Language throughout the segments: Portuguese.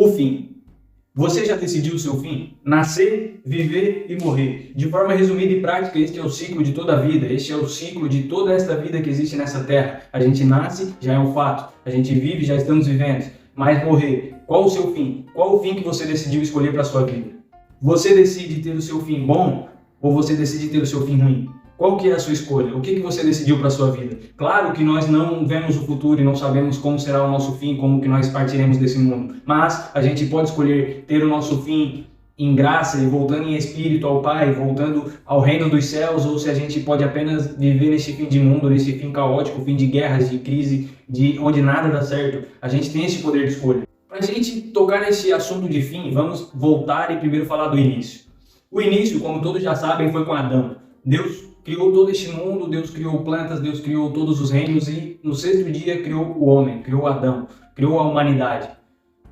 O fim. Você já decidiu o seu fim? Nascer, viver e morrer. De forma resumida e prática, este é o ciclo de toda a vida. Este é o ciclo de toda esta vida que existe nessa terra. A gente nasce, já é um fato. A gente vive, já estamos vivendo. Mas morrer, qual o seu fim? Qual o fim que você decidiu escolher para a sua vida? Você decide ter o seu fim bom ou você decide ter o seu fim ruim? Qual que é a sua escolha? O que você decidiu para a sua vida? Claro que nós não vemos o futuro e não sabemos como será o nosso fim, como que nós partiremos desse mundo. Mas a gente pode escolher ter o nosso fim em graça e voltando em espírito ao Pai, voltando ao reino dos céus, ou se a gente pode apenas viver nesse fim de mundo, nesse fim caótico, fim de guerras, de crise, de onde nada dá certo. A gente tem esse poder de escolha. Para a gente tocar nesse assunto de fim, vamos voltar e primeiro falar do início. O início, como todos já sabem, foi com Adão. Deus criou todo este mundo, Deus criou plantas, Deus criou todos os reinos e no sexto dia criou o homem, criou Adão, criou a humanidade.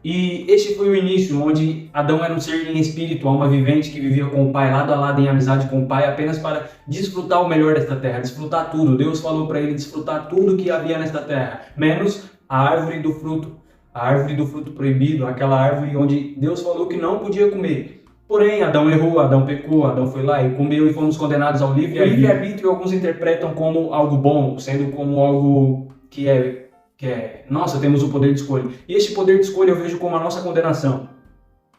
E este foi o início, onde Adão era um ser em espírito, alma vivente, que vivia com o Pai, lado a lado em amizade com o Pai, apenas para desfrutar o melhor desta terra, desfrutar tudo. Deus falou para ele desfrutar tudo que havia nesta terra, menos a árvore do fruto proibido, aquela árvore onde Deus falou que não podia comer. Porém, Adão errou, Adão pecou, Adão foi lá e comeu e fomos condenados ao livre-arbítrio. O livre-arbítrio alguns interpretam como algo bom, sendo como algo que é, nossa, temos o poder de escolha. E este poder de escolha eu vejo como a nossa condenação.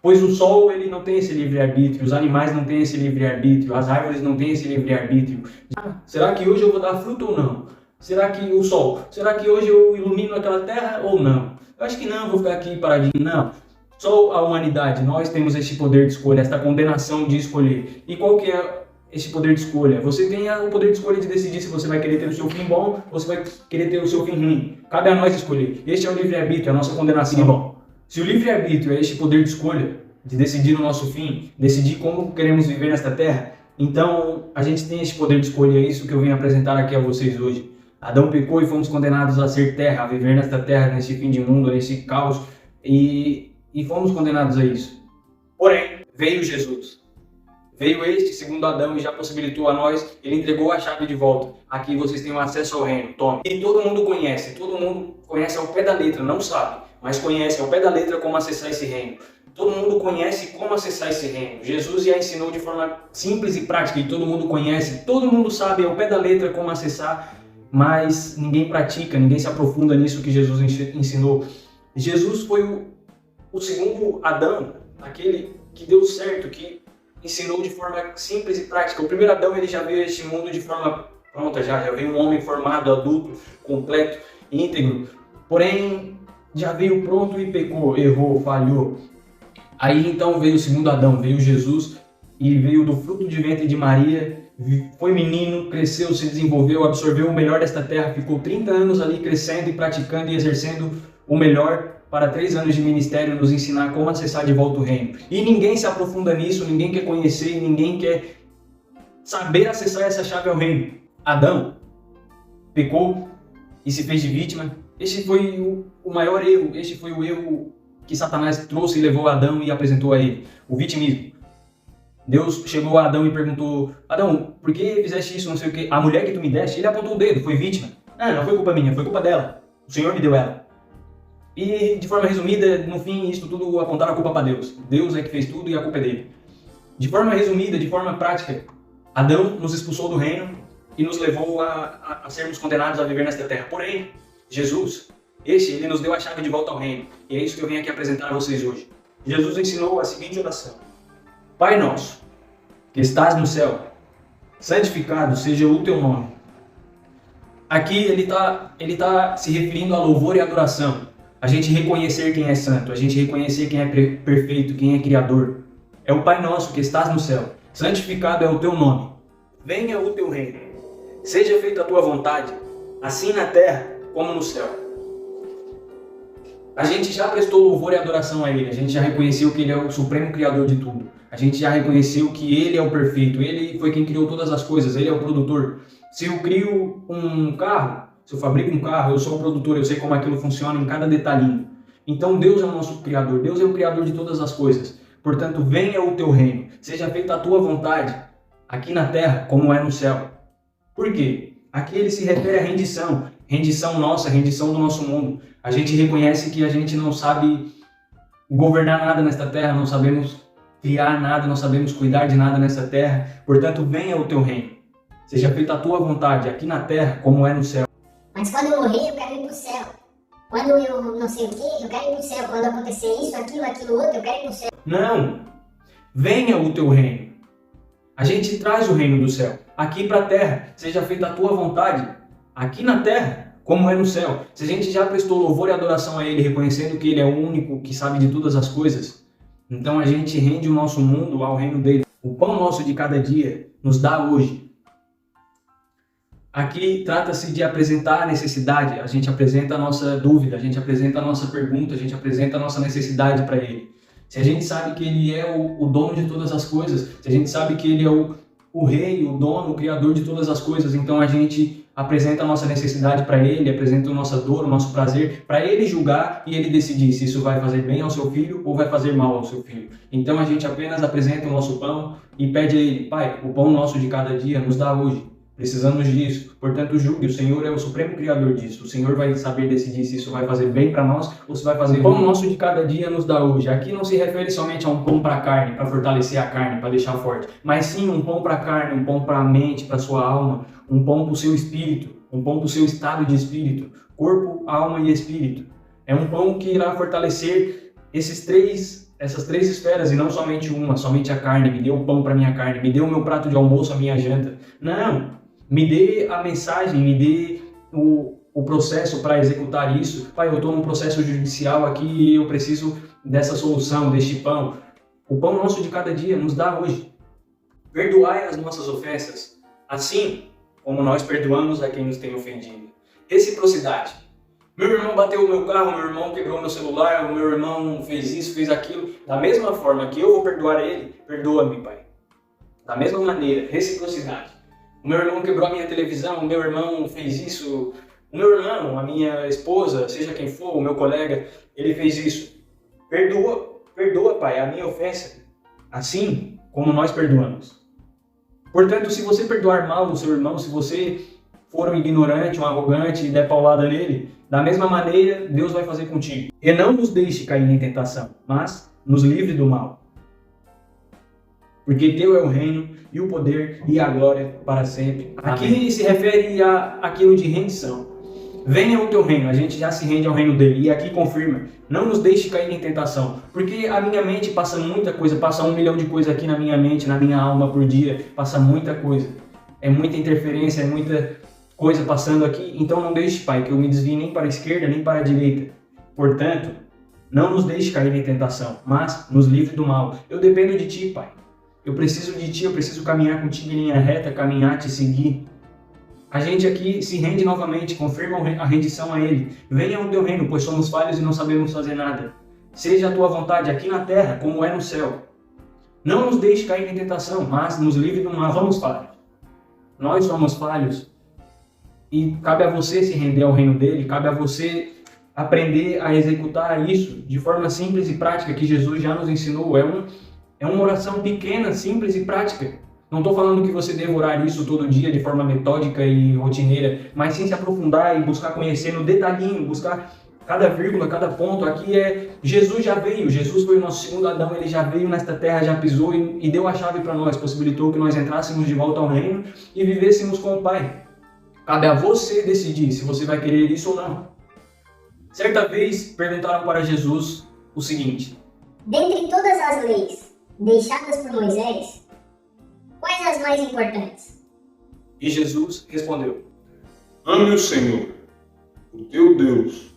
Pois o sol, ele não tem esse livre-arbítrio, os animais não têm esse livre-arbítrio, as árvores não têm esse livre-arbítrio. Será que hoje eu vou dar fruto ou não? Será que o sol, será que hoje eu ilumino aquela terra ou não? Eu acho que não, vou ficar aqui paradinho, não. Só a humanidade, nós temos este poder de escolha, esta condenação de escolher. E qual que é este poder de escolha? Você tem o poder de escolha de decidir se você vai querer ter o seu fim bom ou se vai querer ter o seu fim ruim. Cabe a nós escolher. Este é o livre-arbítrio, a nossa condenação. Bom, se o livre-arbítrio é este poder de escolha, de decidir o nosso fim, decidir como queremos viver nesta terra, então a gente tem este poder de escolha, é isso que eu vim apresentar aqui a vocês hoje. Adão pecou e fomos condenados a ser terra, a viver nesta terra, nesse fim de mundo, nesse caos, e fomos condenados a isso. Porém, veio Jesus. Veio este, segundo Adão, e já possibilitou a nós, ele entregou a chave de volta. Aqui vocês têm acesso ao reino, tome. E todo mundo conhece ao pé da letra, não sabe, mas conhece ao pé da letra como acessar esse reino. Todo mundo conhece como acessar esse reino. Jesus já ensinou de forma simples e prática, e todo mundo conhece, todo mundo sabe ao pé da letra como acessar, mas ninguém pratica, ninguém se aprofunda nisso que Jesus ensinou. Jesus foi o segundo Adão, aquele que deu certo, que ensinou de forma simples e prática. O primeiro Adão, ele já veio a este mundo de forma pronta, já veio um homem formado, adulto, completo, íntegro. Porém, já veio pronto e pecou, errou, falhou. Aí então veio o segundo Adão, veio Jesus e veio do fruto de ventre de Maria, foi menino, cresceu, se desenvolveu, absorveu o melhor desta terra, ficou 30 anos ali crescendo e praticando e exercendo o melhor para 3 anos de ministério, nos ensinar como acessar de volta o reino. E ninguém se aprofunda nisso, ninguém quer conhecer, ninguém quer saber acessar essa chave ao reino. Adão pecou e se fez de vítima. Este foi o maior erro, este foi o erro que Satanás trouxe e levou a Adão e apresentou a ele, o vitimismo. Deus chegou a Adão e perguntou: Adão, por que fizeste isso, não sei o que? A mulher que tu me deste, ele apontou o dedo, foi vítima. Não foi culpa minha, foi culpa dela. O Senhor me deu ela. E, de forma resumida, no fim, isso tudo apontaram a culpa para Deus. Deus é que fez tudo e a culpa é dele. De forma resumida, de forma prática, Adão nos expulsou do reino e nos levou a sermos condenados a viver nesta terra. Porém, Jesus, ele nos deu a chave de volta ao reino. E é isso que eu vim aqui apresentar a vocês hoje. Jesus ensinou a seguinte oração: Pai nosso, que estás no céu, santificado seja o teu nome. Aqui ele tá se referindo a louvor e adoração. A gente reconhecer quem é santo, a gente reconhecer quem é perfeito, quem é criador. É o Pai nosso que estás no céu, santificado é o teu nome. Venha o teu reino, seja feita a tua vontade, assim na terra como no céu. A gente já prestou louvor e adoração a Ele, a gente já reconheceu que Ele é o supremo criador de tudo. A gente já reconheceu que Ele é o perfeito, Ele foi quem criou todas as coisas, Ele é o produtor. Se eu crio um carro, se eu fabrico um carro, eu sou o produtor, eu sei como aquilo funciona em cada detalhinho. Então Deus é o nosso Criador, Deus é o Criador de todas as coisas. Portanto, venha o teu reino, seja feita a tua vontade, aqui na terra como é no céu. Por quê? Aqui ele se refere à rendição nossa, rendição do nosso mundo. A gente reconhece que a gente não sabe governar nada nesta terra, não sabemos criar nada, não sabemos cuidar de nada nessa terra. Portanto, venha o teu reino. Seja feita a tua vontade, aqui na terra, como é no céu. Mas quando eu morrer, eu quero ir pro céu. Quando eu não sei o que, eu quero ir pro céu. Quando acontecer isso, aquilo outro, eu quero ir pro céu. Não! Venha o teu reino. A gente traz o reino do céu aqui para a terra. Seja feita a tua vontade, aqui na terra, como é no céu. Se a gente já prestou louvor e adoração a Ele, reconhecendo que Ele é o único que sabe de todas as coisas, então a gente rende o nosso mundo ao reino dele. O pão nosso de cada dia nos dá hoje. Aqui trata-se de apresentar a necessidade, a gente apresenta a nossa dúvida, a gente apresenta a nossa pergunta, a gente apresenta a nossa necessidade para Ele. Se a gente sabe que Ele é o dono de todas as coisas, se a gente sabe que Ele é o rei, o dono, o criador de todas as coisas, então a gente apresenta a nossa necessidade para Ele, apresenta a nossa dor, o nosso prazer, para Ele julgar e Ele decidir se isso vai fazer bem ao seu filho ou vai fazer mal ao seu filho. Então a gente apenas apresenta o nosso pão e pede a Ele: Pai, o pão nosso de cada dia nos dá hoje. Precisamos disso, portanto julgue, o Senhor é o supremo criador disso, o Senhor vai saber decidir se isso vai fazer bem para nós ou se vai fazer. O pão nosso de cada dia nos dá hoje. Aqui não se refere somente a um pão para a carne, para fortalecer a carne, para deixar forte, mas sim um pão para a carne, um pão para a mente, para a sua alma, um pão para o seu espírito, um pão para o seu estado de espírito, corpo, alma e espírito. É um pão que irá fortalecer essas três esferas e não somente uma, somente a carne. Me dê o pão para minha carne, me dê o meu prato de almoço, a minha janta. Não! Me dê a mensagem, me dê o processo para executar isso. Pai, eu estou num processo judicial aqui e eu preciso dessa solução, deste pão. O pão nosso de cada dia nos dá hoje. Perdoai as nossas ofensas, assim como nós perdoamos a quem nos tem ofendido. Reciprocidade. Meu irmão bateu o meu carro, meu irmão quebrou meu celular, o meu irmão fez isso, fez aquilo. Da mesma forma que eu vou perdoar a ele, perdoa-me, Pai. Da mesma maneira, reciprocidade. O meu irmão quebrou a minha televisão, o meu irmão fez isso, o meu irmão, a minha esposa, seja quem for, o meu colega, ele fez isso. Perdoa, Pai, a minha ofensa, assim como nós perdoamos. Portanto, se você perdoar mal o seu irmão, se você for um ignorante, um arrogante e der paulada nele, da mesma maneira Deus vai fazer contigo. E não nos deixe cair em tentação, mas nos livre do mal. Porque teu é o reino e o poder e a glória para sempre. Aqui se refere àquilo de rendição. Venha o teu reino, a gente já se rende ao reino dele. E aqui confirma, não nos deixe cair em tentação. Porque a minha mente passa muita coisa, passa 1 milhão de coisas aqui na minha mente, na minha alma por dia. Passa muita coisa. É muita interferência, é muita coisa passando aqui. Então não deixe, Pai, que eu me desvie nem para a esquerda, nem para a direita. Portanto, não nos deixe cair em tentação, mas nos livre do mal. Eu dependo de Ti, Pai. Eu preciso de Ti, eu preciso caminhar contigo em linha reta, caminhar, Te seguir. A gente aqui se rende novamente, confirma a rendição a Ele. Venha o Teu reino, pois somos falhos e não sabemos fazer nada. Seja a Tua vontade aqui na terra, como é no céu. Não nos deixe cair em tentação, mas nos livre do mal. Somos falhos. Nós somos falhos. E cabe a você se render ao reino dele, cabe a você aprender a executar isso de forma simples e prática, que Jesus já nos ensinou. É uma oração pequena, simples e prática. Não estou falando que você deva orar isso todo dia de forma metódica e rotineira, mas sim se aprofundar e buscar conhecer no detalhinho, buscar cada vírgula, cada ponto. Aqui Jesus já veio, Jesus foi o nosso segundo Adão, ele já veio nesta terra, já pisou e deu a chave para nós, possibilitou que nós entrássemos de volta ao reino e vivêssemos com o Pai. Cabe a você decidir se você vai querer isso ou não. Certa vez perguntaram para Jesus o seguinte: dentre todas as leis deixadas por Moisés, quais as mais importantes? E Jesus respondeu: ame o Senhor, o teu Deus,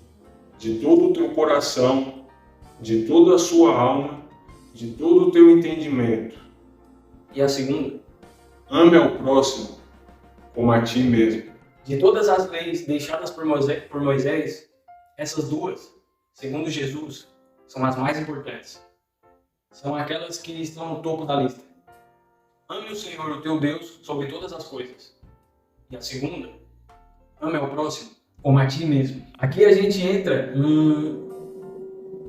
de todo o teu coração, de toda a sua alma, de todo o teu entendimento. E a segunda: ame ao próximo como a ti mesmo. De todas as leis deixadas por Moisés, essas duas, segundo Jesus, são as mais importantes. São aquelas que estão no topo da lista. Ame o Senhor, o teu Deus, sobre todas as coisas. E a segunda: ame ao próximo como a ti mesmo. Aqui a gente entra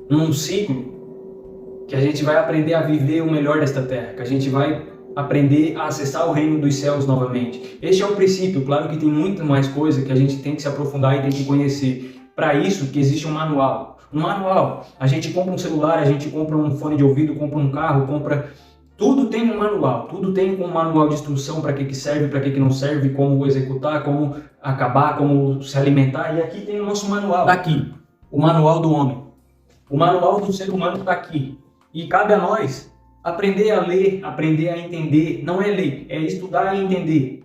num ciclo que a gente vai aprender a viver o melhor desta terra, que a gente vai aprender a acessar o reino dos céus novamente. Este é um princípio, claro que tem muito mais coisa que a gente tem que se aprofundar e tem que conhecer. Para isso que existe um manual. Um manual. A gente compra um celular, a gente compra um fone de ouvido, compra um carro, compra... Tudo tem um manual, tudo tem um manual de instrução para que serve, para que não serve, como executar, como acabar, como se alimentar. E aqui tem o nosso manual. Está aqui, o manual do homem. O manual do ser humano está aqui. E cabe a nós aprender a ler, aprender a entender. Não é ler, é estudar e entender.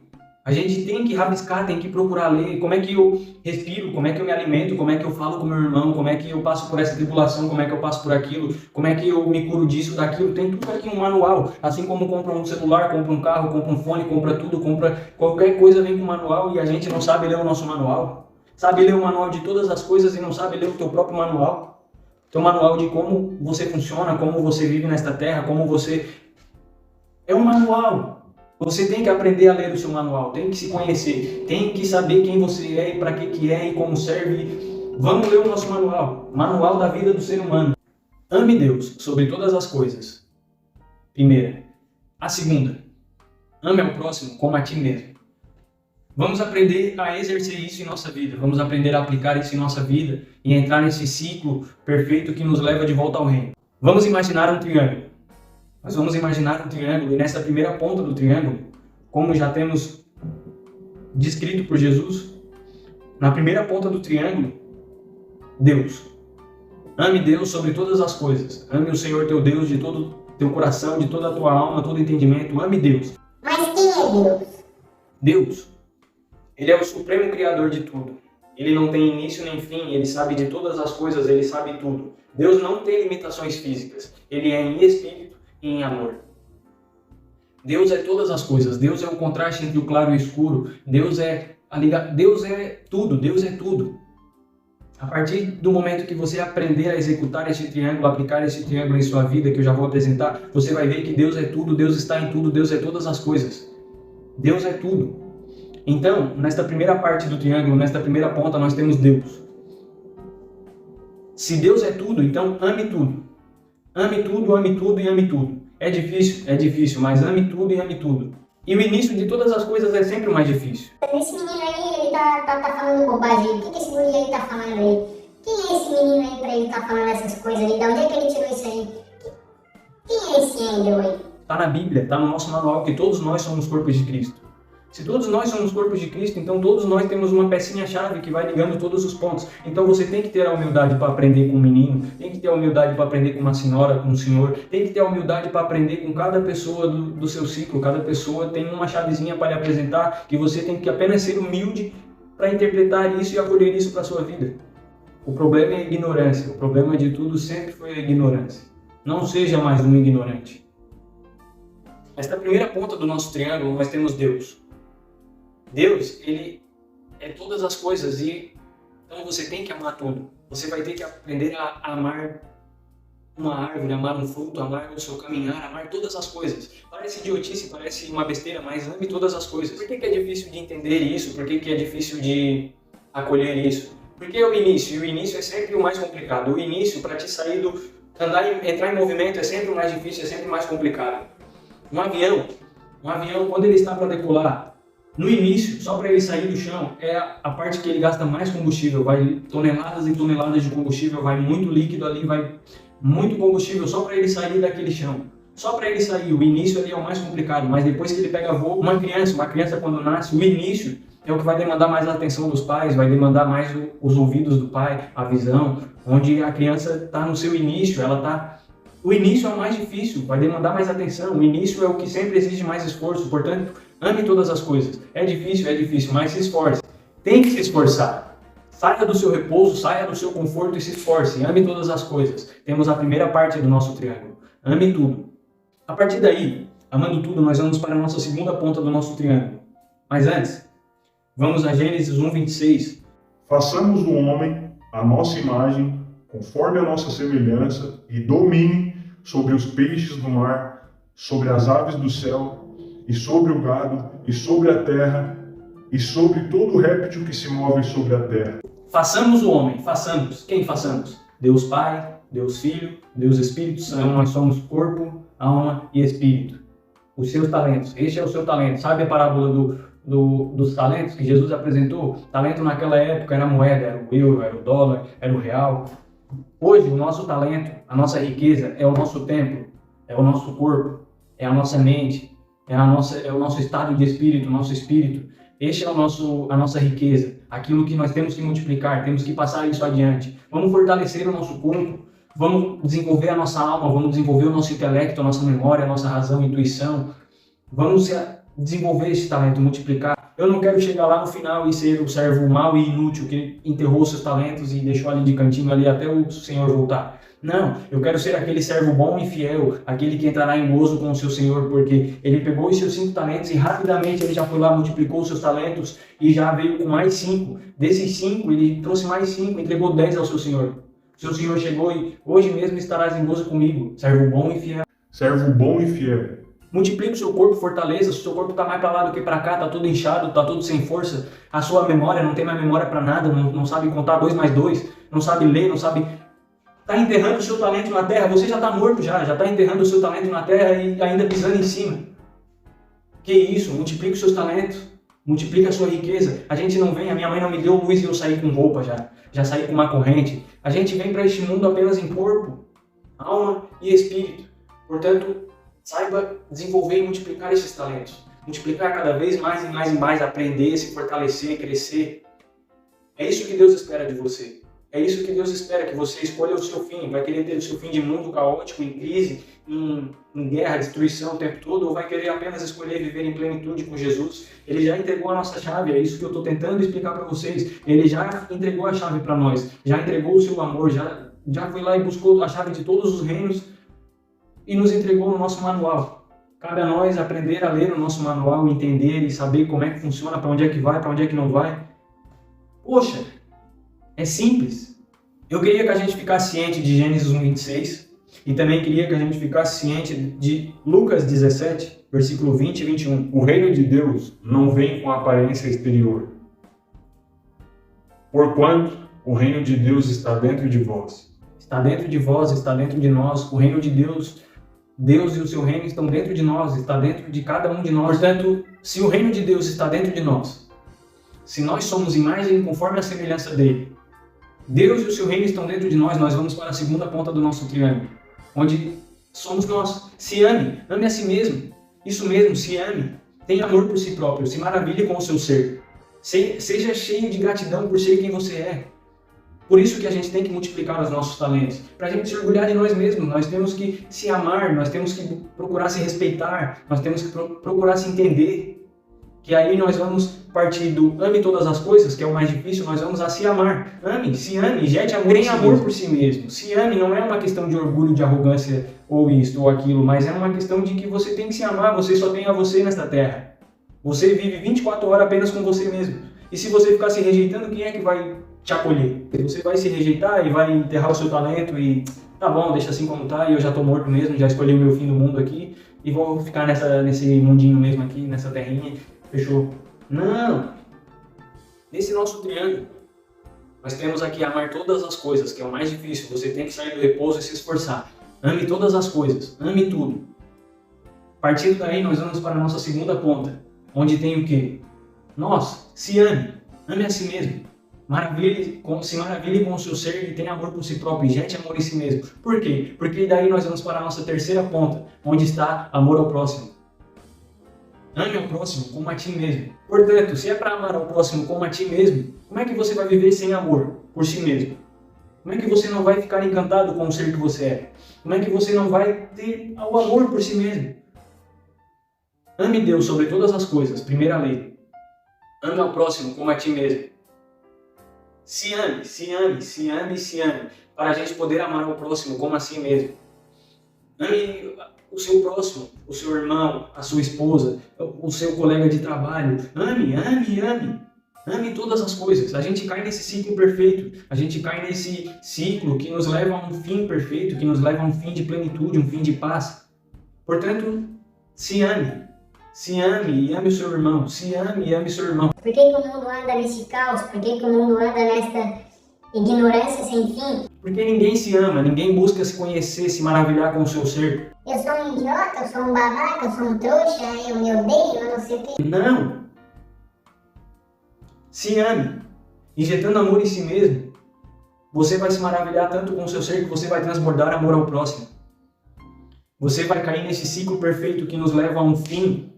A gente tem que rabiscar, tem que procurar ler. Como é que eu respiro, como é que eu me alimento, como é que eu falo com meu irmão, como é que eu passo por essa tribulação, como é que eu passo por aquilo, como é que eu me curo disso, daquilo. Tem tudo aqui um manual. Assim como compra um celular, compra um carro, compra um fone, compra tudo, compra qualquer coisa vem com manual e a gente não sabe ler o nosso manual. Sabe ler o manual de todas as coisas e não sabe ler o teu próprio manual. Teu manual de como você funciona, como você vive nesta terra, como você... É um manual. Você tem que aprender a ler o seu manual, tem que se conhecer, tem que saber quem você é e para que é e como serve. Vamos ler o nosso manual, manual da vida do ser humano. Ame Deus sobre todas as coisas. Primeira. A segunda. Ame ao próximo como a ti mesmo. Vamos aprender a exercer isso em nossa vida, vamos aprender a aplicar isso em nossa vida e entrar nesse ciclo perfeito que nos leva de volta ao reino. Vamos imaginar um triângulo. Nós vamos imaginar um triângulo e nessa primeira ponta do triângulo, como já temos descrito por Jesus, na primeira ponta do triângulo, Deus. Ame Deus sobre todas as coisas. Ame o Senhor teu Deus de todo teu coração, de toda a tua alma, todo entendimento. Ame Deus. Mas quem é Deus? Deus, Ele é o supremo criador de tudo. Ele não tem início nem fim, Ele sabe de todas as coisas, Ele sabe tudo. Deus não tem limitações físicas. Ele é em espírito e em amor. Deus é todas as coisas. Deus é o contraste entre o claro e o escuro. Deus é tudo. Deus é tudo. A partir do momento que você aprender a executar este triângulo, aplicar este triângulo em sua vida, que eu já vou apresentar, você vai ver que Deus é tudo, Deus está em tudo, Deus é todas as coisas. Deus é tudo. Então, nesta primeira parte do triângulo, nesta primeira ponta, nós temos Deus. Se Deus é tudo, então ame tudo. Ame tudo, ame tudo e ame tudo. É difícil, mas ame tudo e ame tudo. E o início de todas as coisas é sempre o mais difícil. Esse menino aí, ele tá falando bobagem. O que esse menino aí tá falando aí? Quem é esse menino aí pra ele tá falando essas coisas aí? Da onde é que ele tirou isso aí? Quem é esse Andrew aí? Está na Bíblia, está no nosso manual, que todos nós somos corpos de Cristo. Se todos nós somos corpos de Cristo, então todos nós temos uma pecinha-chave que vai ligando todos os pontos. Então você tem que ter a humildade para aprender com um menino, tem que ter a humildade para aprender com uma senhora, com um senhor, tem que ter a humildade para aprender com cada pessoa do seu ciclo. Cada pessoa tem uma chavezinha para lhe apresentar, que você tem que apenas ser humilde para interpretar isso e acolher isso para a sua vida. O problema é a ignorância, o problema de tudo sempre foi a ignorância. Não seja mais um ignorante. Nesta primeira ponta do nosso triângulo nós temos Deus. Deus, Ele é todas as coisas e então você tem que amar tudo. Você vai ter que aprender a amar uma árvore, amar um fruto, amar o seu caminhar, amar todas as coisas. Parece idiotice, parece uma besteira, mas ame todas as coisas. Por que é difícil de entender isso? Por que é difícil de acolher isso? Porque é o início, e o início é sempre o mais complicado. O início, para te sair entrar em movimento é sempre o mais difícil, é sempre o mais complicado. Um avião, quando ele está para decolar, no início, só para ele sair do chão, é a parte que ele gasta mais combustível. Vai toneladas e toneladas de combustível, vai muito líquido ali, vai muito combustível só para ele sair daquele chão. Só para ele sair, o início ali é o mais complicado, mas depois que ele pega voo, uma criança quando nasce, o início é o que vai demandar mais a atenção dos pais, vai demandar mais os ouvidos do pai, a visão, onde a criança está no seu início, o início é o mais difícil, vai demandar mais atenção, o início é o que sempre exige mais esforço, portanto, ame todas as coisas. É difícil, mas se esforce. Tem que se esforçar. Saia do seu repouso, saia do seu conforto e se esforce. Ame todas as coisas. Temos a primeira parte do nosso triângulo. Ame tudo. A partir daí, amando tudo, nós vamos para a nossa segunda ponta do nosso triângulo. Mas antes, vamos a Gênesis 1:26. Façamos o homem à nossa imagem, conforme a nossa semelhança, e domine sobre os peixes do mar, sobre as aves do céu, e sobre o gado, e sobre a terra, e sobre todo réptil que se move sobre a terra. Façamos o homem, façamos. Quem façamos? Deus Pai, Deus Filho, Deus Espírito Santo. Nós somos corpo, alma e espírito. Os seus talentos, este é o seu talento. Sabe a parábola dos talentos que Jesus apresentou? Talento naquela época era moeda, era o euro, era o dólar, era o real. Hoje, o nosso talento, a nossa riqueza é o nosso tempo, é o nosso corpo, é a nossa mente, é o nosso estado de espírito, o nosso espírito. Este é a nossa riqueza, aquilo que nós temos que multiplicar, temos que passar isso adiante. Vamos fortalecer o nosso corpo, vamos desenvolver a nossa alma, vamos desenvolver o nosso intelecto, a nossa memória, a nossa razão, a intuição. Vamos desenvolver esse talento, multiplicar. Eu não quero chegar lá no final e ser o servo mau e inútil que enterrou seus talentos e deixou ali de cantinho ali até o Senhor voltar. Não, eu quero ser aquele servo bom e fiel, aquele que entrará em gozo com o seu Senhor, porque ele pegou os seus 5 talentos e rapidamente ele já foi lá, multiplicou os seus talentos e já veio com mais 5. Desses 5, ele trouxe mais 5, entregou 10 ao seu Senhor. O seu Senhor chegou e hoje mesmo estarás em gozo comigo, servo bom e fiel. Servo bom e fiel. Multiplica o seu corpo, fortaleça. Se o seu corpo está mais para lá do que para cá, está todo inchado, está todo sem força, a sua memória não tem mais memória para nada, não sabe contar 2 mais 2, não sabe ler, não sabe... Está enterrando o seu talento na terra, você já está morto já está enterrando o seu talento na terra e ainda pisando em cima. Que isso, multiplica os seus talentos, multiplica a sua riqueza. A gente não vem, a minha mãe não me deu luz e eu saí com roupa já saí com uma corrente. A gente vem para este mundo apenas em corpo, alma e espírito. Portanto, saiba desenvolver e multiplicar esses talentos. Multiplicar cada vez mais e mais e mais, aprender, se fortalecer, crescer. É isso que Deus espera de você. É isso que Deus espera, que você escolha o seu fim. Vai querer ter o seu fim de mundo caótico, em crise, em guerra, destruição o tempo todo, ou vai querer apenas escolher viver em plenitude com Jesus? Ele já entregou a nossa chave, é isso que eu estou tentando explicar para vocês. Ele já entregou a chave para nós, já entregou o seu amor, já foi lá e buscou a chave de todos os reinos e nos entregou no nosso manual. Cabe a nós aprender a ler o nosso manual, entender e saber como é que funciona, para onde é que vai, para onde é que não vai. Poxa, é simples. Eu queria que a gente ficasse ciente de Gênesis 1:26 e também queria que a gente ficasse ciente de Lucas 17, versículo 20 e 21. O reino de Deus não vem com aparência exterior, porquanto o reino de Deus está dentro de vós. Está dentro de vós, está dentro de nós. O reino de Deus, Deus e o seu reino estão dentro de nós, está dentro de cada um de nós. Portanto, se o reino de Deus está dentro de nós, se nós somos imagem conforme a semelhança dele, Deus e o seu reino estão dentro de nós, nós vamos para a segunda ponta do nosso triângulo, onde somos nós. Se ame, ame a si mesmo. Isso mesmo, se ame. Tenha amor por si próprio, se maravilhe com o seu ser. Seja cheio de gratidão por ser quem você é. Por isso que a gente tem que multiplicar os nossos talentos, para a gente se orgulhar de nós mesmos. Nós temos que se amar, nós temos que procurar se respeitar, nós temos que procurar se entender. Que aí nós vamos partir do ame todas as coisas, que é o mais difícil, nós vamos a se amar. Ame, se ame, jete amor, tenha amor por si mesmo. Se ame não é uma questão de orgulho, de arrogância, ou isto ou aquilo, mas é uma questão de que você tem que se amar, você só tem a você nesta terra. Você vive 24 horas apenas com você mesmo. E se você ficar se rejeitando, quem é que vai te acolher? Você vai se rejeitar e vai enterrar o seu talento e tá bom, deixa assim como tá, e eu já tô morto mesmo, já escolhi o meu fim do mundo aqui e vou ficar nesse mundinho mesmo aqui, nessa terrinha. Fechou? Não! Nesse nosso triângulo, nós temos aqui amar todas as coisas, que é o mais difícil. Você tem que sair do repouso e se esforçar. Ame todas as coisas, ame tudo. Partindo daí, nós vamos para a nossa segunda ponta, onde tem o quê? Nós, se ame, ame a si mesmo. Se maravilhe com o seu ser e tenha amor por si próprio, e jete amor em si mesmo. Por quê? Porque daí nós vamos para a nossa terceira ponta, onde está amor ao próximo. Ame ao próximo como a ti mesmo. Portanto, se é para amar ao próximo como a ti mesmo, como é que você vai viver sem amor por si mesmo? Como é que você não vai ficar encantado com o ser que você é? Como é que você não vai ter o amor por si mesmo? Ame Deus sobre todas as coisas, primeira lei. Ame ao próximo como a ti mesmo. Se ame, se ame, se ame, se ame, para a gente poder amar ao próximo como a si mesmo. Ame o seu próximo, o seu irmão, a sua esposa, o seu colega de trabalho. Ame, ame, ame. Ame todas as coisas. A gente cai nesse ciclo perfeito. A gente cai nesse ciclo que nos leva a um fim perfeito, que nos leva a um fim de plenitude, um fim de paz. Portanto, se ame. Se ame e ame o seu irmão. Se ame e ame o seu irmão. Por que o mundo anda nesse caos? Por que o mundo anda nesta ignorância sem fim? Porque ninguém se ama, ninguém busca se conhecer, se maravilhar com o seu ser. Eu sou um idiota, eu sou um babaca, eu sou um trouxa, eu me odeio, eu não sei o quê. Não! Se ame, injetando amor em si mesmo. Você vai se maravilhar tanto com o seu ser que você vai transbordar amor ao próximo. Você vai cair nesse ciclo perfeito que nos leva a um fim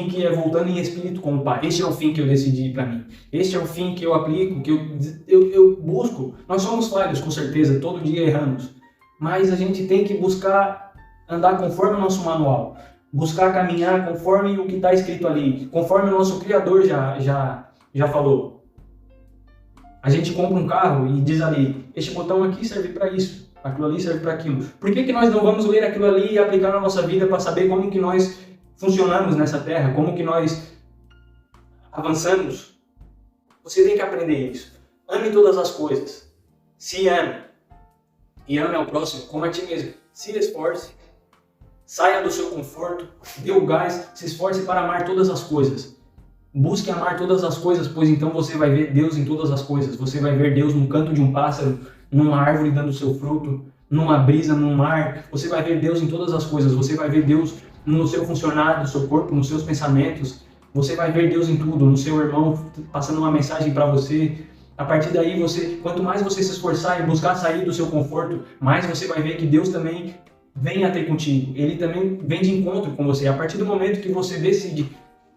que é voltando em espírito com o Pai. Este é o fim que eu decidi para mim. Este é o fim que eu aplico, que eu busco. Nós somos falhos, com certeza, todo dia erramos. Mas a gente tem que buscar andar conforme o nosso manual. Buscar caminhar conforme o que está escrito ali. Conforme o nosso Criador já falou. A gente compra um carro e diz ali, este botão aqui serve para isso, aquilo ali serve para aquilo. Por que nós não vamos ler aquilo ali e aplicar na nossa vida para saber como que nós funcionamos nessa terra, como que nós avançamos? Você tem que aprender isso. Ame todas as coisas. Se ame. E ame ao próximo como a ti mesmo. Se esforce. Saia do seu conforto. Dê o gás. Se esforce para amar todas as coisas. Busque amar todas as coisas, pois então você vai ver Deus em todas as coisas. Você vai ver Deus no canto de um pássaro, numa árvore dando seu fruto, numa brisa, num mar. Você vai ver Deus em todas as coisas. Você vai ver Deus no seu funcionar do seu corpo, nos seus pensamentos. Você vai ver Deus em tudo, no seu irmão passando uma mensagem para você. A partir daí, quanto mais você se esforçar e buscar sair do seu conforto, mais você vai ver que Deus também vem até contigo. Ele também vem de encontro com você. A partir do momento que você decide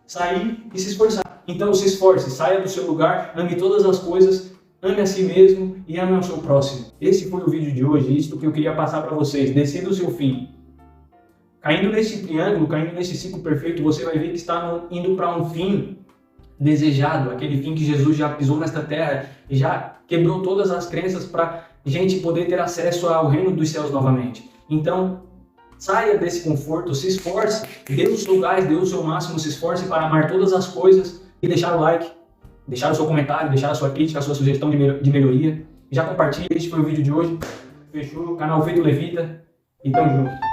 sair e se esforçar. Então se esforce, saia do seu lugar, ame todas as coisas, ame a si mesmo e ame ao seu próximo. Esse foi o vídeo de hoje, isso que eu queria passar para vocês. Decida o seu fim. Caindo nesse triângulo, caindo nesse ciclo perfeito, você vai ver que está indo para um fim desejado, aquele fim que Jesus já pisou nesta terra e já quebrou todas as crenças para a gente poder ter acesso ao reino dos céus novamente. Então, saia desse conforto, se esforce, dê o seu gás, dê o seu máximo, se esforce para amar todas as coisas e deixar o like, deixar o seu comentário, deixar a sua crítica, a sua sugestão de melhoria. Já compartilhe, este foi o vídeo de hoje. Fechou? Canal Feito Levita e tamo junto.